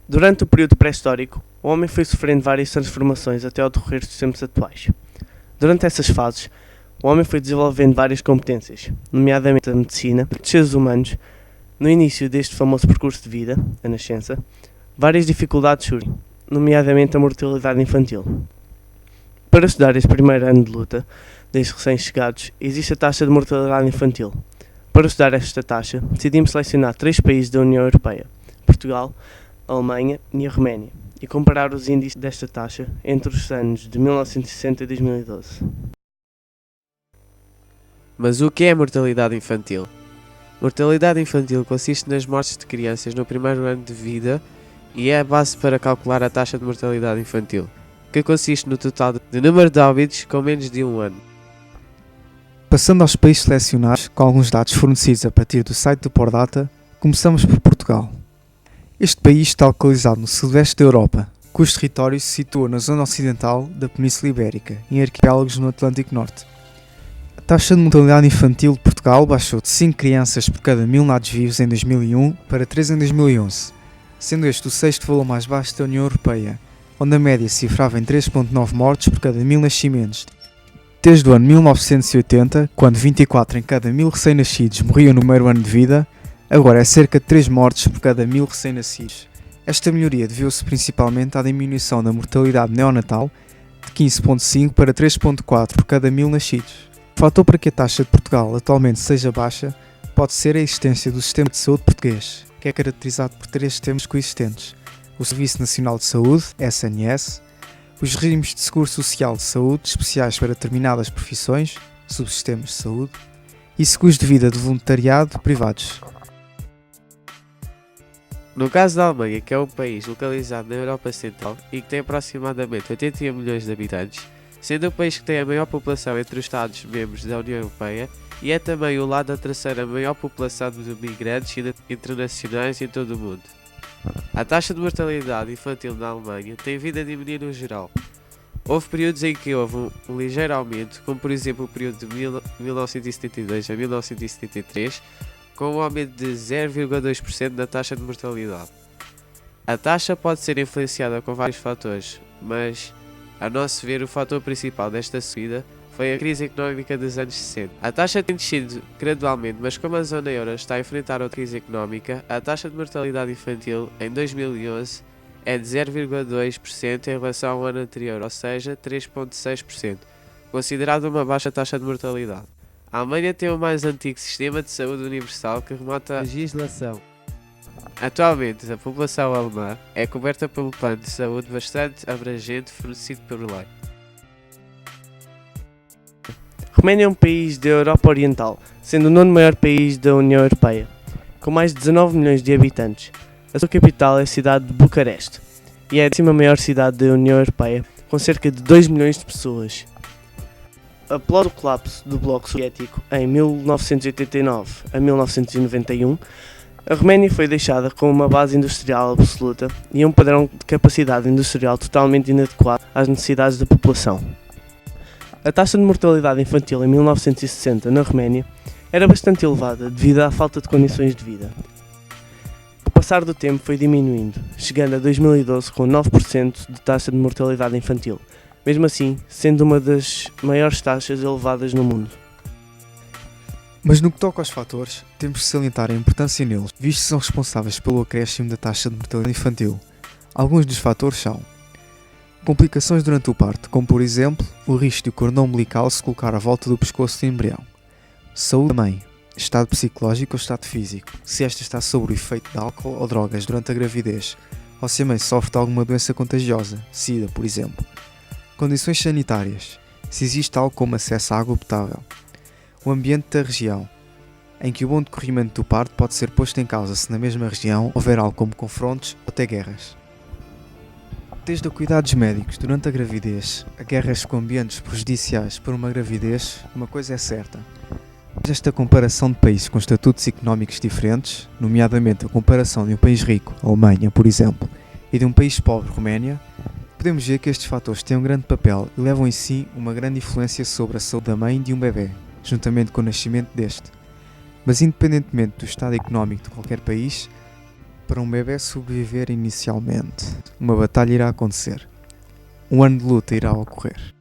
Durante o período pré-histórico, o homem foi sofrendo várias transformações até ao decorrer dos tempos atuais. Durante essas fases, o homem foi desenvolvendo várias competências, nomeadamente a medicina, os seres humanos. No início deste famoso percurso de vida, a nascença, várias dificuldades surgem, nomeadamente a mortalidade infantil. Para estudar este primeiro ano de luta destes recém-chegados, existe a taxa de mortalidade infantil. Para estudar esta taxa, decidimos selecionar 3 países da União Europeia: Portugal, a Alemanha e a Roménia, e comparar os índices desta taxa entre os anos de 1960 e 2012. Mas o que é a mortalidade infantil? Mortalidade infantil consiste nas mortes de crianças no primeiro ano de vida e é a base para calcular a taxa de mortalidade infantil, que consiste no total de número de óbitos com menos de um ano. Passando aos países selecionados, com alguns dados fornecidos a partir do site do Pordata, começamos por Portugal. Este país está localizado no sudoeste da Europa, cujo território se situa na zona ocidental da Península Ibérica, em arquipélagos no Atlântico Norte. A taxa de mortalidade infantil de Portugal baixou de 5 crianças por cada 1000 natos vivos em 2001 para 3 em 2011, sendo este o sexto valor mais baixo da União Europeia, onde a média se cifrava em 3,9 mortes por cada 1000 nascimentos. Desde o ano 1980, quando 24 em cada 1000 recém-nascidos morriam no primeiro ano de vida, agora é cerca de 3 mortes por cada 1000 recém-nascidos. Esta melhoria deveu-se principalmente à diminuição da mortalidade neonatal de 15,5 para 3,4 por cada 1000 nascidos. O fator para que a taxa de Portugal atualmente seja baixa pode ser a existência do Sistema de Saúde português, que é caracterizado por 3 sistemas coexistentes: o Serviço Nacional de Saúde, SNS, os regimes de seguro social de saúde especiais para determinadas profissões, subsistemas de saúde, e seguros de vida de voluntariado privados. No caso da Alemanha, que é um país localizado na Europa Central e que tem aproximadamente 81 milhões de habitantes, sendo o país que tem a maior população entre os Estados-membros da União Europeia e é também o lado da terceira maior população de migrantes internacionais em todo o mundo. A taxa de mortalidade infantil na Alemanha tem vindo a diminuir no geral. Houve períodos em que houve um ligeiro aumento, como por exemplo o período de 1972 a 1973, com um aumento de 0,2% na taxa de mortalidade. A taxa pode ser influenciada com vários fatores, mas, a nosso ver, o fator principal desta subida foi a crise económica dos anos 60. A taxa tem descido gradualmente, mas como a zona euro está a enfrentar outra crise económica, a taxa de mortalidade infantil em 2011 é de 0,2% em relação ao ano anterior, ou seja, 3,6%, considerado uma baixa taxa de mortalidade. A Alemanha tem o mais antigo sistema de saúde universal que remota a legislação. Atualmente, a população alemã é coberta por um plano de saúde bastante abrangente fornecido por lei. Roménia é um país da Europa Oriental, sendo o 9º maior país da União Europeia, com mais de 19 milhões de habitantes. A sua capital é a cidade de Bucareste e é a 10ª maior cidade da União Europeia, com cerca de 2 milhões de pessoas. Após o colapso do Bloco Soviético em 1989 a 1991, a Roménia foi deixada com uma base industrial absoluta e um padrão de capacidade industrial totalmente inadequado às necessidades da população. A taxa de mortalidade infantil em 1960 na Roménia era bastante elevada devido à falta de condições de vida. Com o passar do tempo foi diminuindo, chegando a 2012 com 9% de taxa de mortalidade infantil, mesmo assim sendo uma das maiores taxas elevadas no mundo. Mas no que toca aos fatores, temos que salientar a importância neles, visto que são responsáveis pelo acréscimo da taxa de mortalidade infantil. Alguns dos fatores são: complicações durante o parto, como por exemplo, o risco de o cordão umbilical se colocar à volta do pescoço do embrião. Saúde da mãe, estado psicológico ou estado físico, se esta está sob o efeito de álcool ou drogas durante a gravidez, ou se a mãe sofre de alguma doença contagiosa, SIDA por exemplo. Condições sanitárias, se existe algo como acesso à água potável. O ambiente da região, em que o bom decorrimento do parto pode ser posto em causa se na mesma região houver algo como confrontos ou até guerras. Desde a cuidados médicos durante a gravidez a guerras com ambientes prejudiciais por uma gravidez, uma coisa é certa. Esta comparação de países com estatutos económicos diferentes, nomeadamente a comparação de um país rico, a Alemanha, por exemplo, e de um país pobre, Roménia, podemos ver que estes fatores têm um grande papel e levam em si uma grande influência sobre a saúde da mãe e de um bebê, juntamente com o nascimento deste. Mas independentemente do estado económico de qualquer país, Para um bebê sobreviver inicialmente, uma batalha irá acontecer. Um ano de luta irá ocorrer.